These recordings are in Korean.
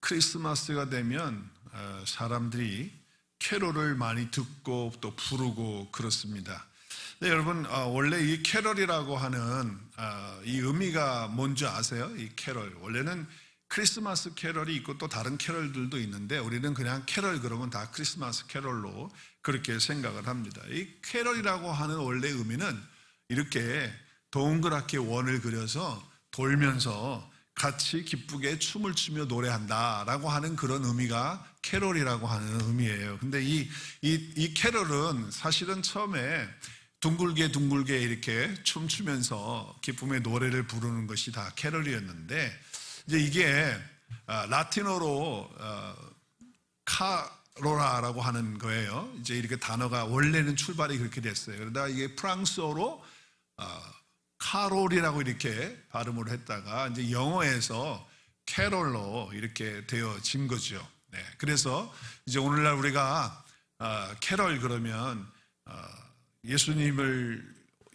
크리스마스가 되면 사람들이 캐롤을 많이 듣고 또 부르고 그렇습니다. 네, 여러분, 원래 이 캐롤이라고 하는 이 의미가 뭔지 아세요? 이 캐롤, 원래는 크리스마스 캐롤이 있고 또 다른 캐롤들도 있는데 우리는 그냥 캐롤 그러면 다 크리스마스 캐롤로 그렇게 생각을 합니다. 이 캐롤이라고 하는 원래 의미는 이렇게 동그랗게 원을 그려서 돌면서 같이 기쁘게 춤을 추며 노래한다라고 하는 그런 의미가 캐롤이라고 하는 의미예요. 근데 이 캐롤은 사실은 처음에 둥글게 이렇게 춤추면서 기쁨의 노래를 부르는 것이 다 캐롤이었는데 이제 이게 라틴어로 카로라라고 하는 거예요. 이제 이렇게 단어가 원래는 출발이 그렇게 됐어요. 그러다 이게 프랑스어로 카롤이라고 이렇게 발음을 했다가 이제 영어에서 캐롤로 이렇게 되어진 거죠. 네, 그래서 이제 오늘날 우리가 캐롤 그러면 예수님이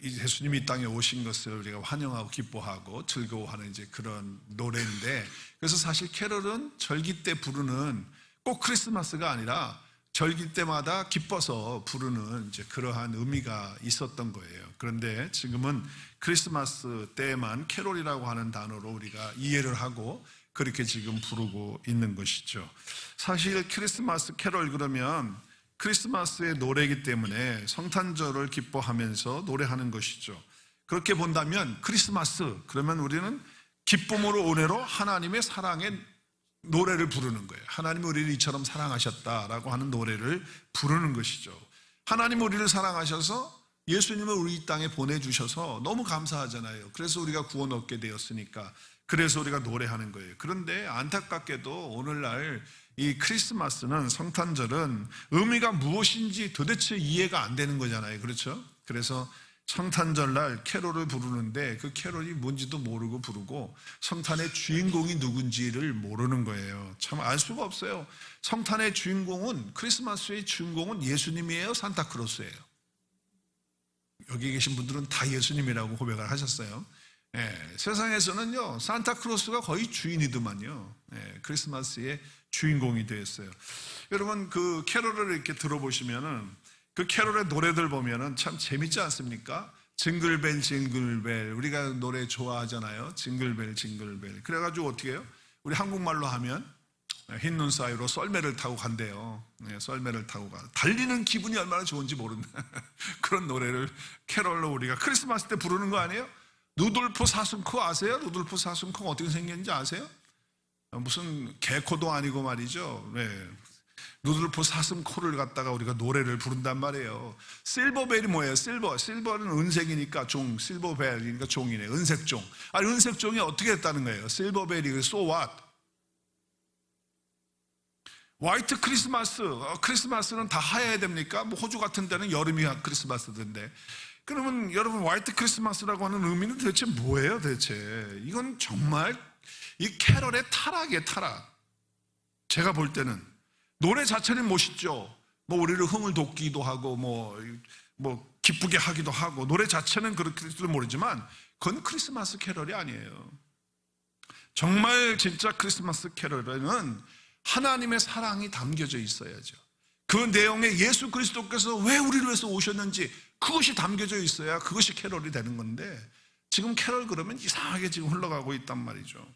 이 땅에 오신 것을 우리가 환영하고 기뻐하고 즐거워하는 이제 그런 노래인데, 그래서 사실 캐롤은 절기 때 부르는, 꼭 크리스마스가 아니라 절기 때마다 기뻐서 부르는 이제 그러한 의미가 있었던 거예요. 그런데 지금은 크리스마스 때만 캐롤이라고 하는 단어로 우리가 이해를 하고 그렇게 지금 부르고 있는 것이죠. 사실 크리스마스 캐롤 그러면 크리스마스의 노래이기 때문에 성탄절을 기뻐하면서 노래하는 것이죠. 그렇게 본다면 크리스마스 그러면 우리는 기쁨으로 은혜로 하나님의 사랑의 노래를 부르는 거예요. 하나님이 우리를 이처럼 사랑하셨다라고 하는 노래를 부르는 것이죠. 하나님 우리를 사랑하셔서 예수님을 우리 이 땅에 보내주셔서 너무 감사하잖아요. 그래서 우리가 구원 얻게 되었으니까 그래서 우리가 노래하는 거예요. 그런데 안타깝게도 오늘날 이 크리스마스는, 성탄절은 의미가 무엇인지 도대체 이해가 안 되는 거잖아요. 그렇죠? 그래서 성탄절날 캐롤을 부르는데 그 캐롤이 뭔지도 모르고 부르고 성탄의 주인공이 누군지를 모르는 거예요. 참 알 수가 없어요. 성탄의 주인공은, 크리스마스의 주인공은 예수님이에요, 산타크로스예요? 여기 계신 분들은 다 예수님이라고 고백을 하셨어요. 세상에서는요 산타크로스가 거의 주인이더만요. 크리스마스의 주인공이 되었어요. 여러분, 그 캐롤을 이렇게 들어보시면은 그 캐롤의 노래들 보면은 참 재밌지 않습니까? 징글벨 징글벨, 우리가 노래 좋아하잖아요. 징글벨 징글벨. 그래가지고 어떻게 해요? 우리 한국말로 하면 흰눈 사이로 썰매를 타고 간대요. 썰매를 타고 가. 달리는 기분이 얼마나 좋은지 모르는 그런 노래를 캐롤로 우리가 크리스마스 때 부르는 거 아니에요? 루돌프 사슴코 아세요? 루돌프 사슴코가 어떻게 생겼는지 아세요? 무슨 개코도 아니고 말이죠. 루돌프 사슴코를 갖다가 우리가 노래를 부른단 말이에요. 실버벨이 뭐예요? 실버는 은색이니까 종, 실버벨이니까 종이네. 은색종. 아니, 은색종이 어떻게 됐다는 거예요? 실버벨이 so what? 화이트 크리스마스, 크리스마스는 다 하얘야 됩니까? 뭐 호주 같은 데는 여름이 크리스마스던데. 그러면 여러분, 화이트 크리스마스라고 하는 의미는 도대체 뭐예요, 대체? 이건 정말 이 캐롤의 타락이에요, 타락. 제가 볼 때는 노래 자체는 멋있죠. 뭐 우리를 흥을 돋기도 하고 뭐 기쁘게 하기도 하고, 노래 자체는 그렇게도 모르지만 그건 크리스마스 캐롤이 아니에요. 정말 진짜 크리스마스 캐롤에는 하나님의 사랑이 담겨져 있어야죠. 그 내용에 예수 그리스도께서 왜 우리를 위해서 오셨는지 그것이 담겨져 있어야 그것이 캐롤이 되는 건데, 지금 캐롤 그러면 이상하게 지금 흘러가고 있단 말이죠.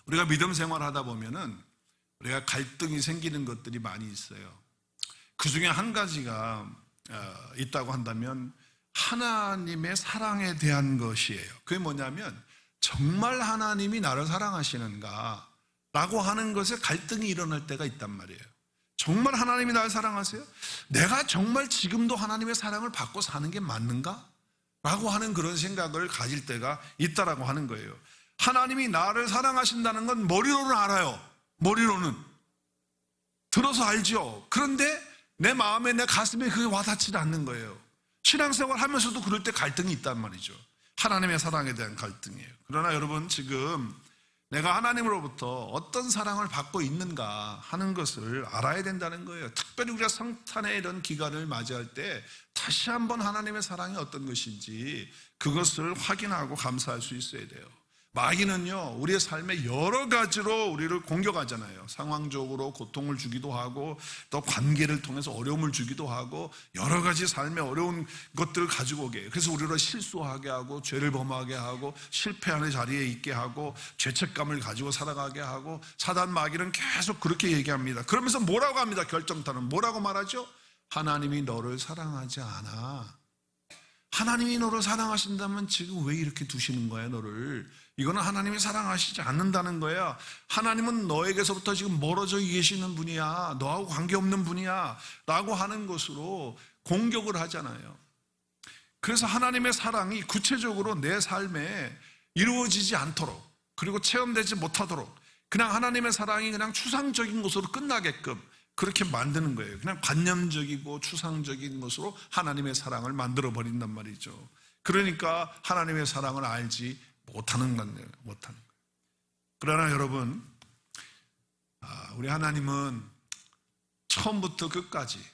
우리가 믿음 생활하다 보면은 우리가 갈등이 생기는 것들이 많이 있어요. 그 중에 한 가지가 있다고 한다면 하나님의 사랑에 대한 것이에요. 그게 뭐냐면 정말 하나님이 나를 사랑하시는가 라고 하는 것에 갈등이 일어날 때가 있단 말이에요. 정말 하나님이 나를 사랑하세요? 내가 정말 지금도 하나님의 사랑을 받고 사는 게 맞는가? 라고 하는 그런 생각을 가질 때가 있다라고 하는 거예요. 하나님이 나를 사랑하신다는 건 머리로는 알아요. 머리로는 들어서 알죠. 그런데 내 마음에, 내 가슴에 그게 와닿지 않는 거예요. 신앙생활 하면서도 그럴 때 갈등이 있단 말이죠. 하나님의 사랑에 대한 갈등이에요. 그러나 여러분, 지금 내가 하나님으로부터 어떤 사랑을 받고 있는가 하는 것을 알아야 된다는 거예요. 특별히 우리가 성탄의 이런 기간을 맞이할 때 다시 한번 하나님의 사랑이 어떤 것인지 그것을 확인하고 감사할 수 있어야 돼요. 마귀는요, 우리의 삶에 여러 가지로 우리를 공격하잖아요. 상황적으로 고통을 주기도 하고, 또 관계를 통해서 어려움을 주기도 하고, 여러 가지 삶의 어려운 것들을 가지고 오게 해요. 그래서 우리를 실수하게 하고, 죄를 범하게 하고, 실패하는 자리에 있게 하고, 죄책감을 가지고 살아가게 하고, 사단 마귀는 계속 그렇게 얘기합니다. 그러면서 뭐라고 합니다? 결정타는 뭐라고 말하죠? 하나님이 너를 사랑하지 않아. 하나님이 너를 사랑하신다면 지금 왜 이렇게 두시는 거야, 너를? 이거는 하나님이 사랑하시지 않는다는 거야. 하나님은 너에게서부터 지금 멀어져 계시는 분이야. 너하고 관계없는 분이야. 라고 하는 것으로 공격을 하잖아요. 그래서 하나님의 사랑이 구체적으로 내 삶에 이루어지지 않도록, 그리고 체험되지 못하도록, 그냥 하나님의 사랑이 그냥 추상적인 것으로 끝나게끔 그렇게 만드는 거예요. 그냥 관념적이고 추상적인 것으로 하나님의 사랑을 만들어 버린단 말이죠. 그러니까 하나님의 사랑을 알지 못하는 거예요. 그러나 여러분, 우리 하나님은 처음부터 끝까지,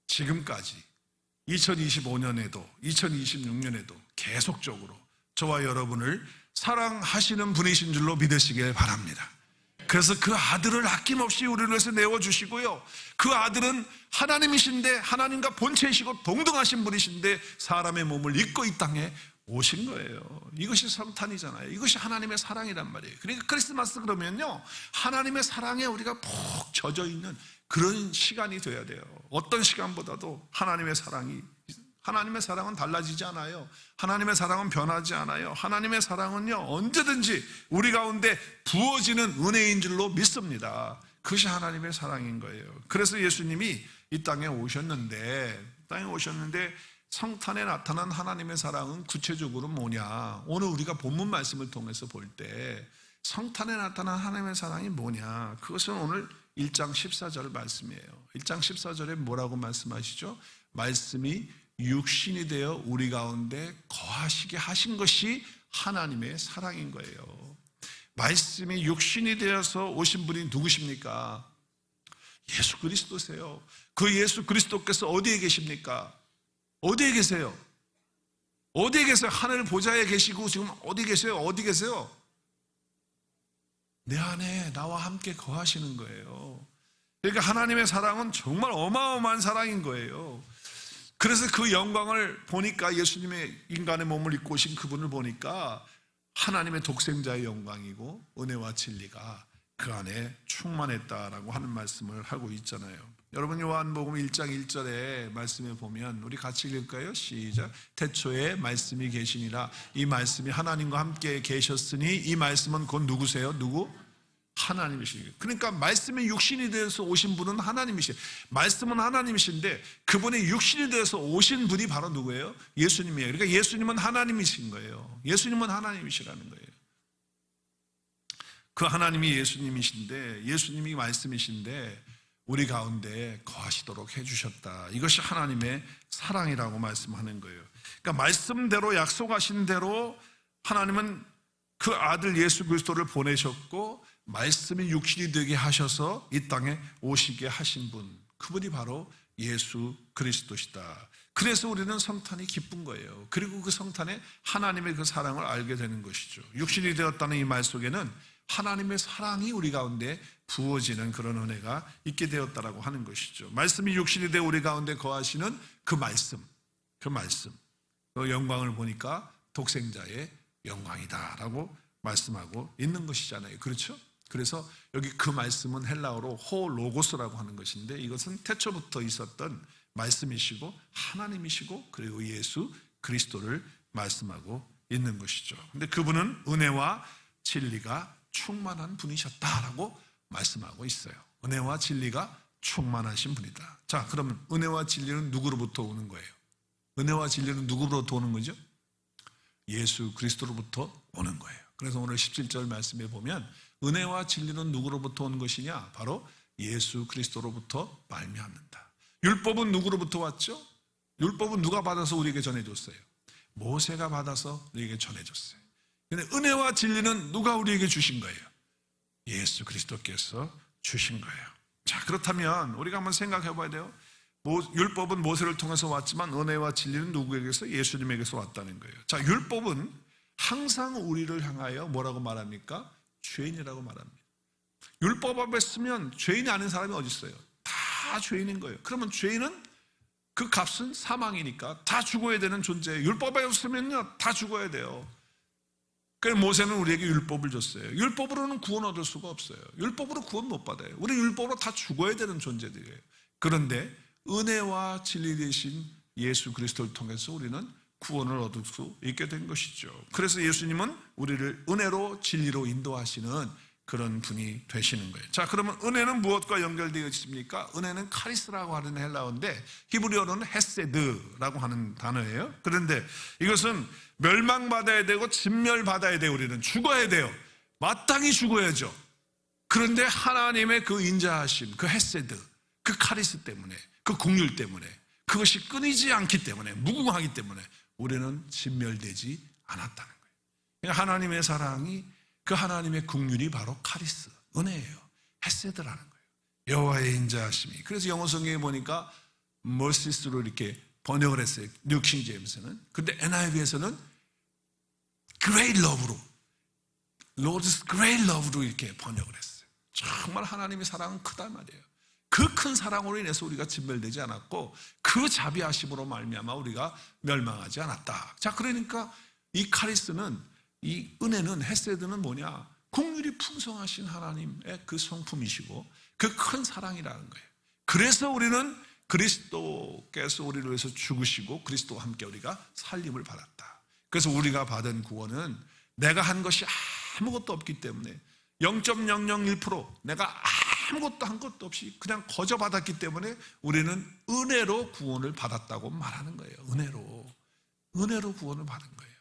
지금까지 2025년에도 2026년에도 계속적으로 저와 여러분을 사랑하시는 분이신 줄로 믿으시길 바랍니다. 그래서 그 아들을 아낌없이 우리를 위해서 내어주시고요, 그 아들은 하나님이신데, 하나님과 본체이시고 동등하신 분이신데 사람의 몸을 입고 이 땅에 오신 거예요. 이것이 성탄이잖아요. 이것이 하나님의 사랑이란 말이에요. 그러니까 크리스마스 그러면요, 하나님의 사랑에 우리가 푹 젖어 있는 그런 시간이 돼야 돼요. 어떤 시간보다도 하나님의 사랑은 달라지지 않아요. 하나님의 사랑은 변하지 않아요. 하나님의 사랑은요, 언제든지 우리 가운데 부어지는 은혜인 줄로 믿습니다. 그것이 하나님의 사랑인 거예요. 그래서 예수님이 이 땅에 오셨는데 성탄에 나타난 하나님의 사랑은 구체적으로 뭐냐? 오늘 우리가 본문 말씀을 통해서 볼 때 성탄에 나타난 하나님의 사랑이 뭐냐? 그것은 오늘 1장 14절 말씀이에요. 1장 14절에 뭐라고 말씀하시죠? 말씀이 육신이 되어 우리 가운데 거하시게 하신 것이 하나님의 사랑인 거예요. 말씀이 육신이 되어서 오신 분이 누구십니까? 예수 그리스도세요. 그 예수 그리스도께서 어디에 계십니까? 어디에 계세요? 어디에 계세요? 하늘 보좌에 계시고 지금 어디 계세요? 어디 계세요? 내 안에 나와 함께 거하시는 거예요. 그러니까 하나님의 사랑은 정말 어마어마한 사랑인 거예요. 그래서 그 영광을 보니까, 예수님의 인간의 몸을 입고 오신 그분을 보니까 하나님의 독생자의 영광이고 은혜와 진리가 그 안에 충만했다라고 하는 말씀을 하고 있잖아요. 여러분, 요한복음 1장 1절에 말씀에 보면 우리 같이 읽을까요? 시작. 태초에 말씀이 계시니라. 이 말씀이 하나님과 함께 계셨으니 이 말씀은 곧 누구세요? 누구? 하나님이시죠. 그러니까 말씀이 육신이 되어서 오신 분은 하나님이시에요. 말씀은 하나님이신데 그분이 육신이 되어서 오신 분이 바로 누구예요? 예수님이에요. 그러니까 예수님은 하나님이신 거예요. 예수님은 하나님이시라는 거예요. 그 하나님이 예수님이신데, 예수님이 말씀이신데 우리 가운데 거하시도록 해주셨다. 이것이 하나님의 사랑이라고 말씀하는 거예요. 그러니까 말씀대로, 약속하신 대로 하나님은 그 아들 예수 그리스도를 보내셨고, 말씀이 육신이 되게 하셔서 이 땅에 오시게 하신 분, 그분이 바로 예수 그리스도시다. 그래서 우리는 성탄이 기쁜 거예요. 그리고 그 성탄에 하나님의 그 사랑을 알게 되는 것이죠. 육신이 되었다는 이 말 속에는 하나님의 사랑이 우리 가운데 부어지는 그런 은혜가 있게 되었다라고 하는 것이죠. 말씀이 육신이 되어 우리 가운데 거하시는 그 말씀, 그 영광을 보니까 독생자의 영광이다라고 말씀하고 있는 것이잖아요. 그렇죠? 그래서 여기 그 말씀은 헬라어로 호로고스라고 하는 것인데, 이것은 태초부터 있었던 말씀이시고 하나님이시고 그리고 예수 그리스도를 말씀하고 있는 것이죠. 근데 그분은 은혜와 진리가 충만한 분이셨다라고 말씀하고 있어요. 은혜와 진리가 충만하신 분이다. 자, 그러면 은혜와 진리는 누구로부터 오는 거예요? 은혜와 진리는 누구로부터 오는 거죠? 예수 그리스도로부터 오는 거예요. 그래서 오늘 17절 말씀에 보면 은혜와 진리는 누구로부터 오는 것이냐? 바로 예수 그리스도로부터 말미암는다. 율법은 누구로부터 왔죠? 율법은 누가 받아서 우리에게 전해줬어요? 모세가 받아서 우리에게 전해줬어요. 그런데 은혜와 진리는 누가 우리에게 주신 거예요? 예수 그리스도께서 주신 거예요. 자, 그렇다면 우리가 한번 생각해 봐야 돼요. 율법은 모세를 통해서 왔지만 은혜와 진리는 누구에게서? 예수님에게서 왔다는 거예요. 자, 율법은 항상 우리를 향하여 뭐라고 말합니까? 죄인이라고 말합니다. 율법 앞에 쓰면 죄인이 아닌 사람이 어디 있어요? 다 죄인인 거예요. 그러면 죄인은 그 값은 사망이니까 다 죽어야 되는 존재예요. 율법에 없으면요 다 죽어야 돼요. 그래서 모세는 우리에게 율법을 줬어요. 율법으로는 구원 얻을 수가 없어요. 율법으로 구원 못 받아요. 우리 율법으로 다 죽어야 되는 존재들이에요. 그런데 은혜와 진리 되신 예수 그리스도를 통해서 우리는 구원을 얻을 수 있게 된 것이죠. 그래서 예수님은 우리를 은혜로 진리로 인도하시는 그런 분이 되시는 거예요. 자, 그러면 은혜는 무엇과 연결되어 있습니까? 은혜는 카리스라고 하는 헬라어인데 히브리어로는 헤세드라고 하는 단어예요. 그런데 이것은 멸망받아야 되고 진멸받아야 돼요. 우리는 죽어야 돼요. 마땅히 죽어야죠. 그런데 하나님의 그 인자하심, 그 헤세드, 그 카리스 때문에, 그 긍휼 때문에, 그것이 끊이지 않기 때문에, 무궁하기 때문에 우리는 진멸되지 않았다는 거예요. 그러니까 하나님의 사랑이, 그 하나님의 긍휼이 바로 카리스, 은혜예요. 헤세드라는 거예요. 여호와의 인자하심이. 그래서 영어 성경에 보니까 mercys로 이렇게 번역을 했어요. 뉴킹 제임스는. 근데 NIV에서는 great love로, Lord's great love로 이렇게 번역을 했어요. 정말 하나님의 사랑은 크단 말이에요. 그 큰 사랑으로 인해서 우리가 진멸되지 않았고 그 자비하심으로 말미암아 우리가 멸망하지 않았다. 자, 그러니까 이 카리스는, 이 은혜는, 헤세드는 뭐냐? 긍휼이 풍성하신 하나님의 그 성품이시고 그 큰 사랑이라는 거예요. 그래서 우리는 그리스도께서 우리를 위해서 죽으시고 그리스도와 함께 우리가 살림을 받았다. 그래서 우리가 받은 구원은 내가 한 것이 아무것도 없기 때문에 0.001% 내가 아무것도 한 것도 없이 그냥 거저 받았기 때문에 우리는 은혜로 구원을 받았다고 말하는 거예요. 은혜로 구원을 받은 거예요.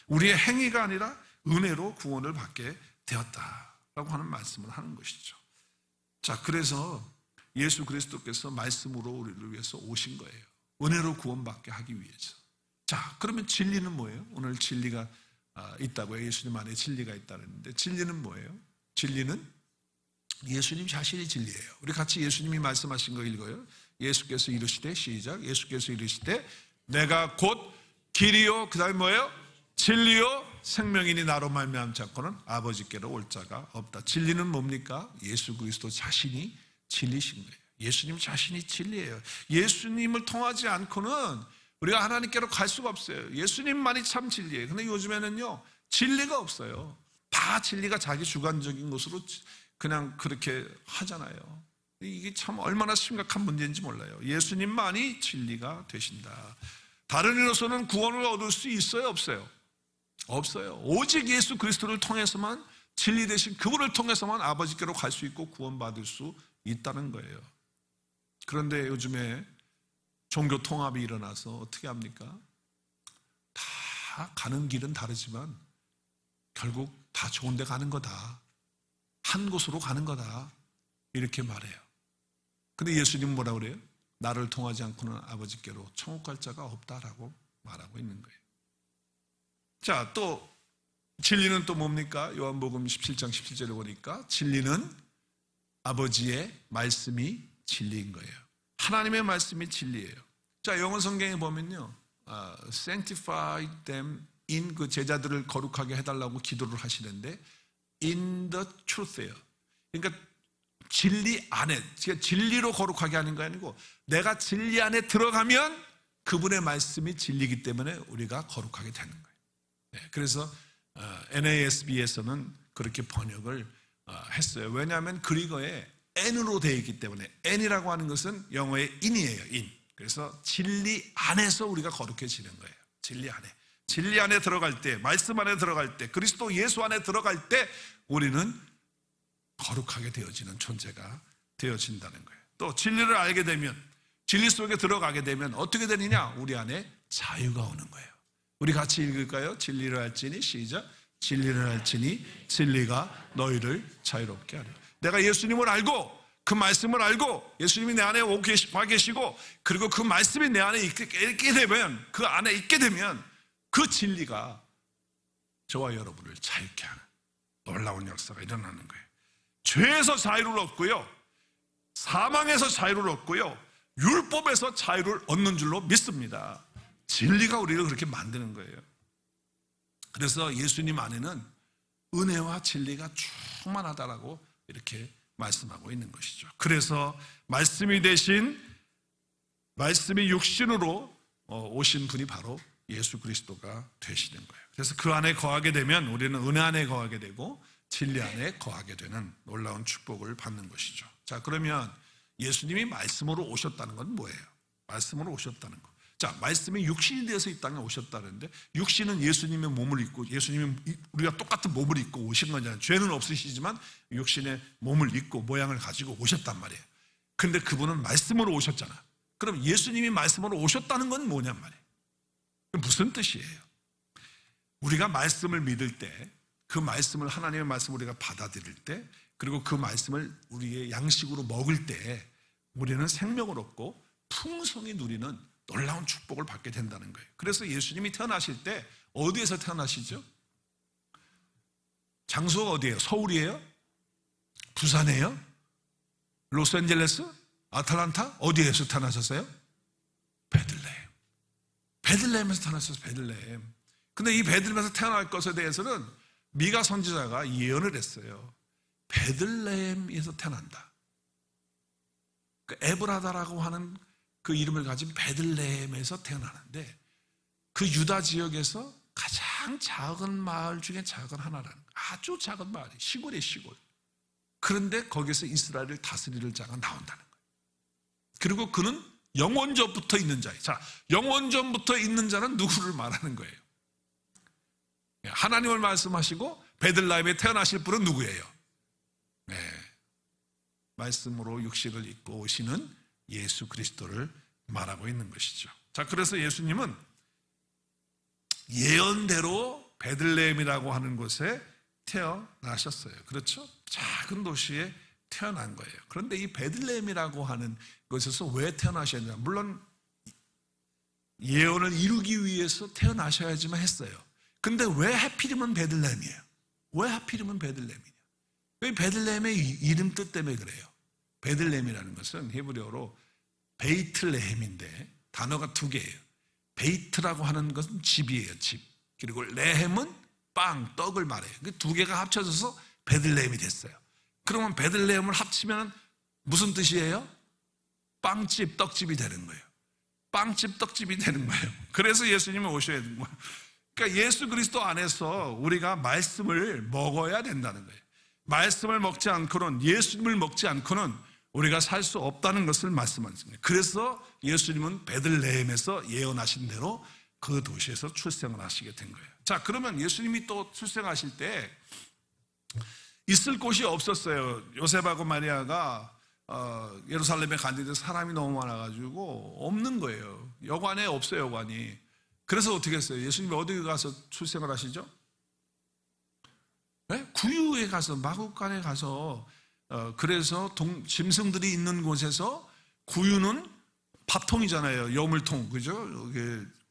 우리의 행위가 아니라 은혜로 구원을 받게 되었다라고 하는 말씀을 하는 것이죠. 자, 그래서 예수 그리스도께서 말씀으로 우리를 위해서 오신 거예요. 은혜로 구원받게 하기 위해서. 자, 그러면 진리는 뭐예요? 오늘 진리가 있다고요. 예수님 안에 진리가 있다는데 진리는 뭐예요? 진리는 예수님 자신이 진리예요. 우리 같이 예수님이 말씀하신 거 읽어요. 예수께서 이르시되, 시작. 예수께서 이르시되 내가 곧 길이요, 그 다음에 뭐예요? 진리요 생명이니 나로 말미암지 않고는 아버지께로 올 자가 없다. 진리는 뭡니까? 예수 그리스도 자신이 진리신 거예요. 예수님 자신이 진리예요. 예수님을 통하지 않고는 우리가 하나님께로 갈 수가 없어요. 예수님만이 참 진리예요. 근데 요즘에는요 진리가 없어요. 다 진리가 자기 주관적인 것으로 그냥 그렇게 하잖아요. 이게 참 얼마나 심각한 문제인지 몰라요. 예수님만이 진리가 되신다. 다른 이로서는 구원을 얻을 수 있어요, 없어요? 없어요. 오직 예수 그리스도를 통해서만, 진리 되신 그분을 통해서만 아버지께로 갈 수 있고 구원받을 수 있다는 거예요. 그런데 요즘에 종교 통합이 일어나서 어떻게 합니까? 다 가는 길은 다르지만 결국 다 좋은 데 가는 거다. 한 곳으로 가는 거다. 이렇게 말해요. 근데 예수님은 뭐라고 그래요? 나를 통하지 않고는 아버지께로 천국 갈 자가 없다라고 말하고 있는 거예요. 자, 또 진리는 또 뭡니까? 요한복음 17장 17절에 보니까 진리는 아버지의 말씀이 진리인 거예요. 하나님의 말씀이 진리예요. 자, 영어 성경에 보면요, sanctify them in, 그 제자들을 거룩하게 해달라고 기도를 하시는데 in the truth예요. 그러니까 진리 안에, 진리로 거룩하게 하는 거 아니고 내가 진리 안에 들어가면 그분의 말씀이 진리이기 때문에 우리가 거룩하게 되는 거예요. 네, 그래서 NASB에서는 그렇게 번역을 했어요. 왜냐하면 그리거에 N으로 되어 있기 때문에, N이라고 하는 것은 영어의 in이에요. in. 그래서 진리 안에서 우리가 거룩해지는 거예요. 진리 안에. 진리 안에 들어갈 때, 말씀 안에 들어갈 때, 그리스도 예수 안에 들어갈 때 우리는 거룩하게 되어지는 존재가 되어진다는 거예요. 또 진리를 알게 되면, 진리 속에 들어가게 되면 어떻게 되느냐? 우리 안에 자유가 오는 거예요. 우리 같이 읽을까요? 진리를 알지니, 시작. 진리를 알지니 진리가 너희를 자유롭게 하리라. 내가 예수님을 알고 그 말씀을 알고 예수님이 내 안에 와 계시고 그리고 그 말씀이 내 안에 있게 되면, 그 안에 있게 되면 그 진리가 저와 여러분을 자유케 하는 놀라운 역사가 일어나는 거예요. 죄에서 자유를 얻고요, 사망에서 자유를 얻고요, 율법에서 자유를 얻는 줄로 믿습니다. 진리가 우리를 그렇게 만드는 거예요. 그래서 예수님 안에는 은혜와 진리가 충만하다라고 이렇게 말씀하고 있는 것이죠. 그래서 말씀이 육신으로 오신 분이 바로 예수 그리스도가 되시는 거예요. 그래서 그 안에 거하게 되면 우리는 은혜 안에 거하게 되고 진리 안에 거하게 되는 놀라운 축복을 받는 것이죠. 자, 그러면 예수님이 말씀으로 오셨다는 건 뭐예요? 말씀으로 오셨다는 거. 자, 말씀이 육신이 되어서 이 땅에 오셨다는데, 육신은 예수님의 몸을 입고, 예수님이 우리가 똑같은 몸을 입고 오신 거잖아요. 죄는 없으시지만 육신의 몸을 입고 모양을 가지고 오셨단 말이에요. 근데 그분은 말씀으로 오셨잖아. 그럼 예수님이 말씀으로 오셨다는 건 뭐냔 말이에요. 무슨 뜻이에요? 우리가 말씀을 믿을 때, 그 말씀을, 하나님의 말씀을 우리가 받아들일 때, 그리고 그 말씀을 우리의 양식으로 먹을 때 우리는 생명을 얻고 풍성히 누리는 놀라운 축복을 받게 된다는 거예요. 그래서 예수님이 태어나실 때 어디에서 태어나시죠? 장소가 어디예요? 서울이에요? 부산이에요? 로스앤젤레스? 아틀란타? 어디에서 태어나셨어요? 베들레헴. 베들레헴에서 태어나셨어요. 베들레헴. 근데 이 베들레헴에서 태어날 것에 대해서는 미가 선지자가 예언을 했어요. 베들레헴에서 태어난다. 그 에브라다라고 하는 그 이름을 가진 베들레헴에서 태어나는데, 그 유다 지역에서 가장 작은 마을 중에 작은 하나라는, 아주 작은 마을이, 시골이에요, 시골. 그런데 거기서 이스라엘을 다스릴 자가 나온다는 거예요. 그리고 그는 영원전부터 있는 자예요. 자, 영원전부터 있는 자는 누구를 말하는 거예요? 하나님을 말씀하시고 베들레헴에 태어나실 분은 누구예요? 네, 말씀으로 육신을 입고 오시는 예수 그리스도를 말하고 있는 것이죠. 자, 그래서 예수님은 예언대로 베들레헴이라고 하는 곳에 태어나셨어요. 그렇죠? 작은 도시에 태어난 거예요. 그런데 이 베들레헴이라고 하는 곳에서 왜 태어나셨냐? 물론 예언을 이루기 위해서 태어나셔야지만 했어요. 근데 왜 하필이면 베들레헴이에요? 왜 하필이면 베들레헴이냐? 왜 베들레헴의 이름 뜻 때문에 그래요? 베들레헴이라는 것은 히브리어로 베이틀레헴인데 단어가 두 개예요. 베이트라고 하는 것은 집이에요, 집. 그리고 레헴은 빵, 떡을 말해요. 그 두 개가 합쳐져서 베들레헴이 됐어요. 그러면 베들레헴을 합치면 무슨 뜻이에요? 빵집, 떡집이 되는 거예요. 빵집, 떡집이 되는 거예요. 그래서 예수님이 오셔야 되는 거예요. 그러니까 예수 그리스도 안에서 우리가 말씀을 먹어야 된다는 거예요. 말씀을 먹지 않고는, 예수님을 먹지 않고는 우리가 살 수 없다는 것을 말씀하셨습니다. 그래서 예수님은 베들레헴에서 예언하신 대로 그 도시에서 출생을 하시게 된 거예요. 자, 그러면 예수님이 또 출생하실 때 있을 곳이 없었어요. 요셉하고 마리아가 예루살렘에 갔는데 사람이 너무 많아가지고 없는 거예요. 여관에 없어요, 여관이. 그래서 어떻게 했어요? 예수님이 어디 가서 출생을 하시죠? 네? 구유에 가서, 마구간에 가서, 그래서 짐승들이 있는 곳에서, 구유는 밥통이잖아요. 여물통, 그죠?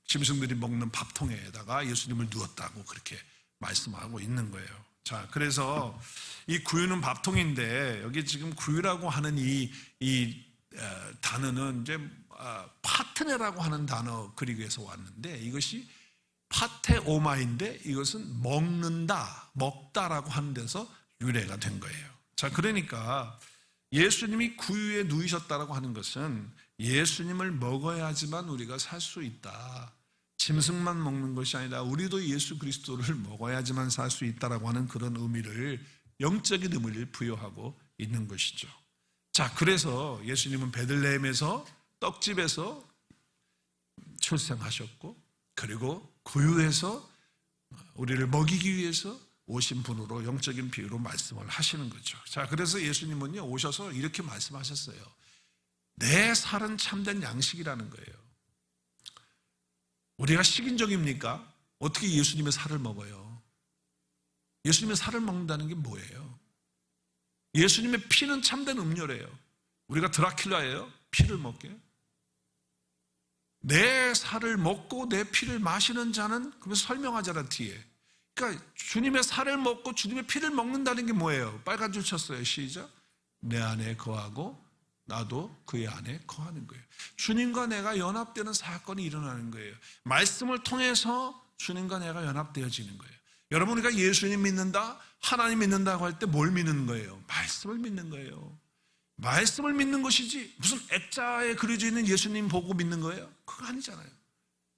짐승들이 먹는 밥통에다가 예수님을 누웠다고 그렇게 말씀하고 있는 거예요. 자, 그래서 이 구유는 밥통인데, 여기 지금 구유라고 하는 이 단어는 이제 파트네라고 하는 단어 그리그에서 왔는데, 이것이 파테오마인데 이것은 먹는다, 먹다라고 하는 데서 유래가 된 거예요. 자, 그러니까 예수님이 구유에 누이셨다라고 하는 것은 예수님을 먹어야지만 우리가 살 수 있다. 짐승만 먹는 것이 아니라 우리도 예수 그리스도를 먹어야지만 살 수 있다라고 하는 그런 의미를, 영적인 의미를 부여하고 있는 것이죠. 자, 그래서 예수님은 베들레헴에서, 떡집에서 출생하셨고, 그리고 구유에서 우리를 먹이기 위해서 오신 분으로 영적인 비유로 말씀을 하시는 거죠. 자, 그래서 예수님은요, 오셔서 이렇게 말씀하셨어요. 내 살은 참된 양식이라는 거예요. 우리가 식인종입니까? 어떻게 예수님의 살을 먹어요? 예수님의 살을 먹는다는 게 뭐예요? 예수님의 피는 참된 음료래요. 우리가 드라큘라예요? 피를 먹게? 내 살을 먹고 내 피를 마시는 자는, 그러면서 설명하잖아, 뒤에. 그러니까 주님의 살을 먹고 주님의 피를 먹는다는 게 뭐예요? 빨간 줄 쳤어요. 시작. 내 안에 거하고 나도 그의 안에 거하는 거예요. 주님과 내가 연합되는 사건이 일어나는 거예요. 말씀을 통해서 주님과 내가 연합되어지는 거예요. 여러분, 우리가 예수님 믿는다, 하나님 믿는다고 할 때 뭘 믿는 거예요? 말씀을 믿는 거예요. 말씀을 믿는 것이지 무슨 액자에 그려져 있는 예수님 보고 믿는 거예요? 그거 아니잖아요.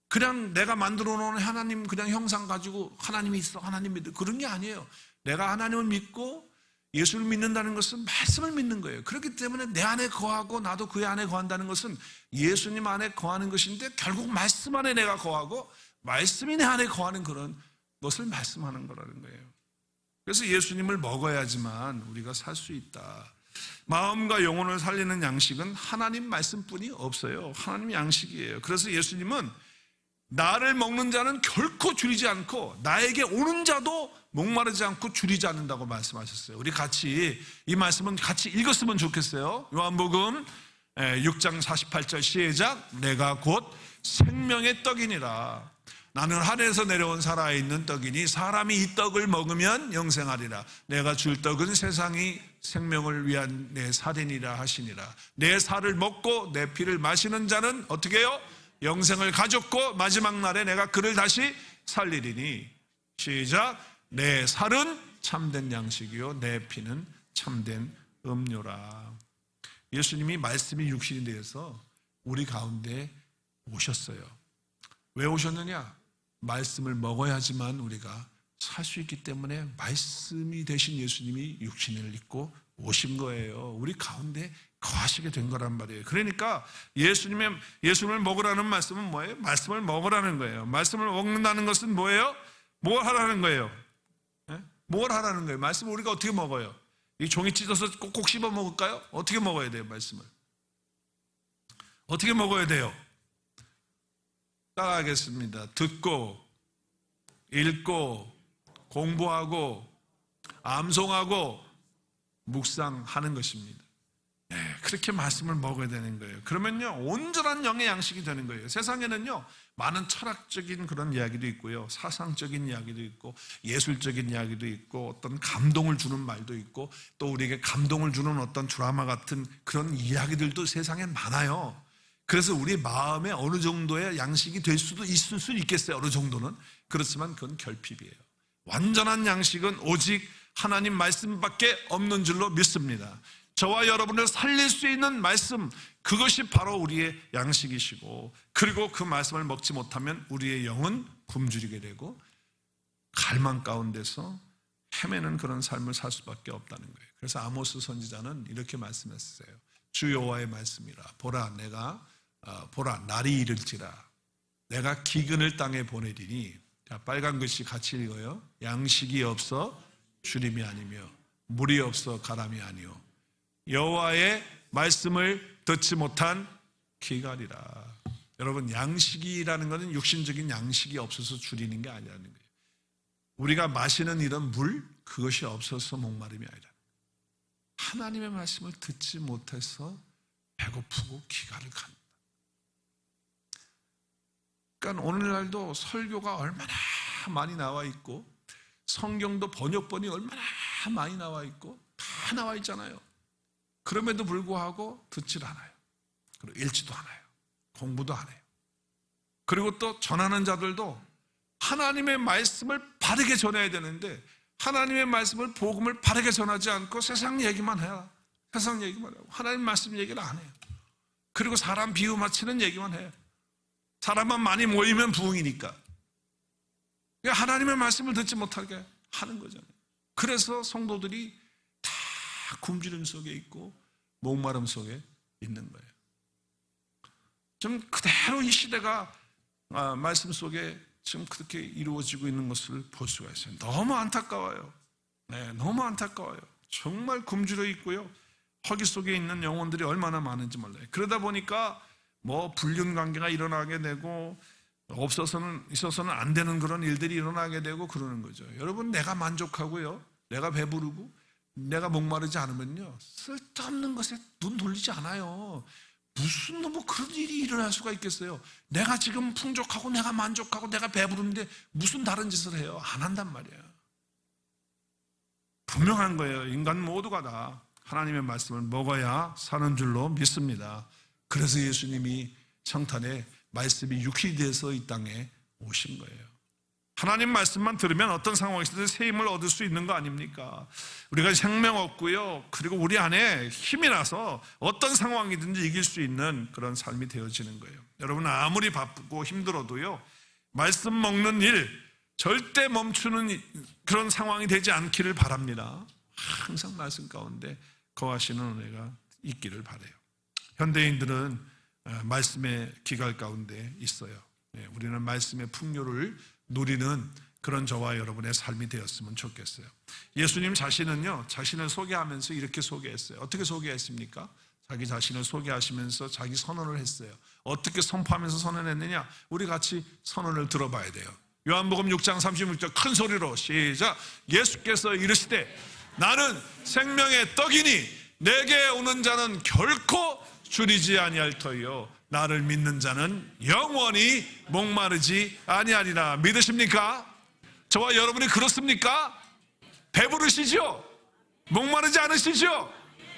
그냥 내가 만들어 놓은 하나님 그냥 형상 가지고 하나님이 있어, 하나님 믿어, 그런 게 아니에요. 내가 하나님을 믿고 예수를 믿는다는 것은 말씀을 믿는 거예요. 그렇기 때문에 내 안에 거하고 나도 그의 안에 거한다는 것은 예수님 안에 거하는 것인데, 결국 말씀 안에 내가 거하고 말씀이 내 안에 거하는 그런 것을 말씀하는 거라는 거예요. 그래서 예수님을 먹어야지만 우리가 살 수 있다. 마음과 영혼을 살리는 양식은 하나님 말씀뿐이 없어요. 하나님 양식이에요. 그래서 예수님은 나를 먹는 자는 결코 줄이지 않고 나에게 오는 자도 목마르지 않고 줄이지 않는다고 말씀하셨어요. 우리 같이 이 말씀은 같이 읽었으면 좋겠어요. 요한복음 6장 48절 시작. 내가 곧 생명의 떡이니라. 나는 하늘에서 내려온 살아있는 떡이니 사람이 이 떡을 먹으면 영생하리라. 내가 줄 떡은 세상이 생명을 위한 내 살이니라 하시니라. 내 살을 먹고 내 피를 마시는 자는 어떻게 해요? 영생을 가졌고 마지막 날에 내가 그를 다시 살리리니. 시작. 내 살은 참된 양식이요 내 피는 참된 음료라. 예수님이 말씀이 육신이 되어서 우리 가운데 오셨어요. 왜 오셨느냐? 말씀을 먹어야지만 우리가 살 수 있기 때문에 말씀이 되신 예수님이 육신을 입고 오신 거예요. 우리 가운데 거하시게 된 거란 말이에요. 그러니까 예수님을 먹으라는 말씀은 뭐예요? 말씀을 먹으라는 거예요. 말씀을 먹는다는 것은 뭐예요? 뭘 하라는 거예요? 뭘 하라는 거예요? 말씀을 우리가 어떻게 먹어요? 이 종이 찢어서 꼭꼭 씹어 먹을까요? 어떻게 먹어야 돼요? 말씀을 어떻게 먹어야 돼요? 따라하겠습니다. 듣고 읽고 공부하고 암송하고 묵상하는 것입니다. 네, 그렇게 말씀을 먹어야 되는 거예요. 그러면요 온전한 영의 양식이 되는 거예요. 세상에는요 많은 철학적인 그런 이야기도 있고요, 사상적인 이야기도 있고, 예술적인 이야기도 있고, 어떤 감동을 주는 말도 있고, 또 우리에게 감동을 주는 어떤 드라마 같은 그런 이야기들도 세상에 많아요. 그래서 우리 마음에 어느 정도의 양식이 될 수도 있을 수 있겠어요. 어느 정도는. 그렇지만 그건 결핍이에요. 완전한 양식은 오직 하나님 말씀밖에 없는 줄로 믿습니다. 저와 여러분을 살릴 수 있는 말씀, 그것이 바로 우리의 양식이시고, 그리고 그 말씀을 먹지 못하면 우리의 영은 굶주리게 되고 갈망 가운데서 헤매는 그런 삶을 살 수밖에 없다는 거예요. 그래서 아모스 선지자는 이렇게 말씀했어요. 주 여호와의 말씀이라. 보라 날이 이를지라. 내가 기근을 땅에 보내리니. 자, 빨간 글씨 같이 읽어요. 양식이 없어 주림이 아니며 물이 없어 가람이 아니요 여호와의 말씀을 듣지 못한 기갈이라. 여러분, 양식이라는 것은 육신적인 양식이 없어서 줄이는 게 아니라는 거예요. 우리가 마시는 이런 물, 그것이 없어서 목마름이 아니라 하나님의 말씀을 듣지 못해서 배고프고 기갈을 갖는다. 그러니까 오늘날도 설교가 얼마나 많이 나와 있고, 성경도 번역본이 얼마나 많이 나와 있고, 다 나와 있잖아요. 그럼에도 불구하고 듣질 않아요. 그리고 읽지도 않아요. 공부도 안 해요. 그리고 또 전하는 자들도 하나님의 말씀을 바르게 전해야 되는데, 하나님의 말씀을, 복음을 바르게 전하지 않고 세상 얘기만 해요. 세상 얘기만 하고 하나님 말씀 얘기를 안 해요. 그리고 사람 비유 맞추는 얘기만 해요. 사람만 많이 모이면 부흥이니까. 그러니까 하나님의 말씀을 듣지 못하게 하는 거잖아요. 그래서 성도들이 다 굶주림 속에 있고 목마름 속에 있는 거예요. 좀 그대로 이 시대가 말씀 속에 지금 그렇게 이루어지고 있는 것을 볼 수가 있어요. 너무 안타까워요. 네, 너무 안타까워요. 정말 굶주려 있고요, 허기 속에 있는 영혼들이 얼마나 많은지 몰라요. 그러다 보니까 뭐 불륜 관계가 일어나게 되고, 있어서는 안 되는 그런 일들이 일어나게 되고 그러는 거죠. 여러분, 내가 만족하고요, 내가 배부르고 내가 목마르지 않으면요 쓸데없는 것에 눈 돌리지 않아요. 무슨 뭐 그런 일이 일어날 수가 있겠어요. 내가 지금 풍족하고 내가 만족하고 내가 배부른데 무슨 다른 짓을 해요? 안 한단 말이에요. 분명한 거예요. 인간 모두가 다 하나님의 말씀을 먹어야 사는 줄로 믿습니다. 그래서 예수님이 성탄에 말씀이 육신이 돼서 이 땅에 오신 거예요. 하나님 말씀만 들으면 어떤 상황에서든 새 힘을 얻을 수 있는 거 아닙니까? 우리가 생명 얻고요, 그리고 우리 안에 힘이 나서 어떤 상황이든지 이길 수 있는 그런 삶이 되어지는 거예요. 여러분, 아무리 바쁘고 힘들어도요, 말씀 먹는 일 절대 멈추는 그런 상황이 되지 않기를 바랍니다. 항상 말씀 가운데 거하시는 은혜가 있기를 바라요. 현대인들은 말씀의 기갈 가운데 있어요. 우리는 말씀의 풍요를 누리는 그런 저와 여러분의 삶이 되었으면 좋겠어요. 예수님 자신은요, 자신을 소개하면서 이렇게 소개했어요. 어떻게 소개했습니까? 자기 자신을 소개하시면서 자기 선언을 했어요. 어떻게 선포하면서 선언했느냐? 우리 같이 선언을 들어봐야 돼요. 요한복음 6장 36절 큰 소리로 시작. 예수께서 이르시되 나는 생명의 떡이니 내게 오는 자는 결코 줄이지 아니할 터이요 나를 믿는 자는 영원히 목마르지 아니하리라. 믿으십니까? 저와 여러분이 그렇습니까? 배부르시죠? 목마르지 않으시죠?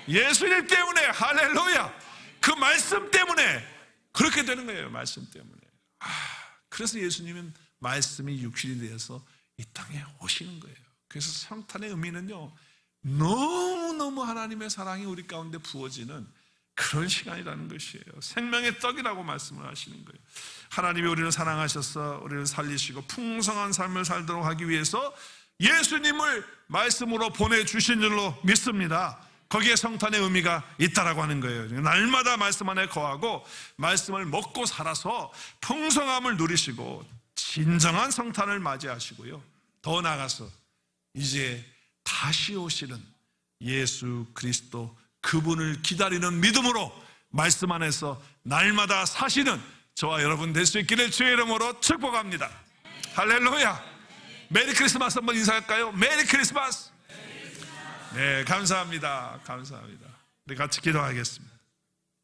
예수님 때문에, 할렐루야, 그 말씀 때문에 그렇게 되는 거예요. 말씀 때문에. 그래서 예수님은 말씀이 육신이 되어서 이 땅에 오시는 거예요. 그래서 성탄의 의미는요, 너무너무 하나님의 사랑이 우리 가운데 부어지는 그런 시간이라는 것이에요. 생명의 떡이라고 말씀을 하시는 거예요. 하나님이 우리를 사랑하셔서 우리를 살리시고 풍성한 삶을 살도록 하기 위해서 예수님을 말씀으로 보내주신 줄로 믿습니다. 거기에 성탄의 의미가 있다라고 하는 거예요. 날마다 말씀 안에 거하고 말씀을 먹고 살아서 풍성함을 누리시고 진정한 성탄을 맞이하시고요, 더 나아가서 이제 다시 오시는 예수 그리스도, 그분을 기다리는 믿음으로 말씀 안에서 날마다 사시는 저와 여러분 될 수 있기를 주의 이름으로 축복합니다. 할렐루야. 메리 크리스마스 한번 인사할까요? 메리 크리스마스. 네, 감사합니다. 감사합니다. 우리 같이 기도하겠습니다.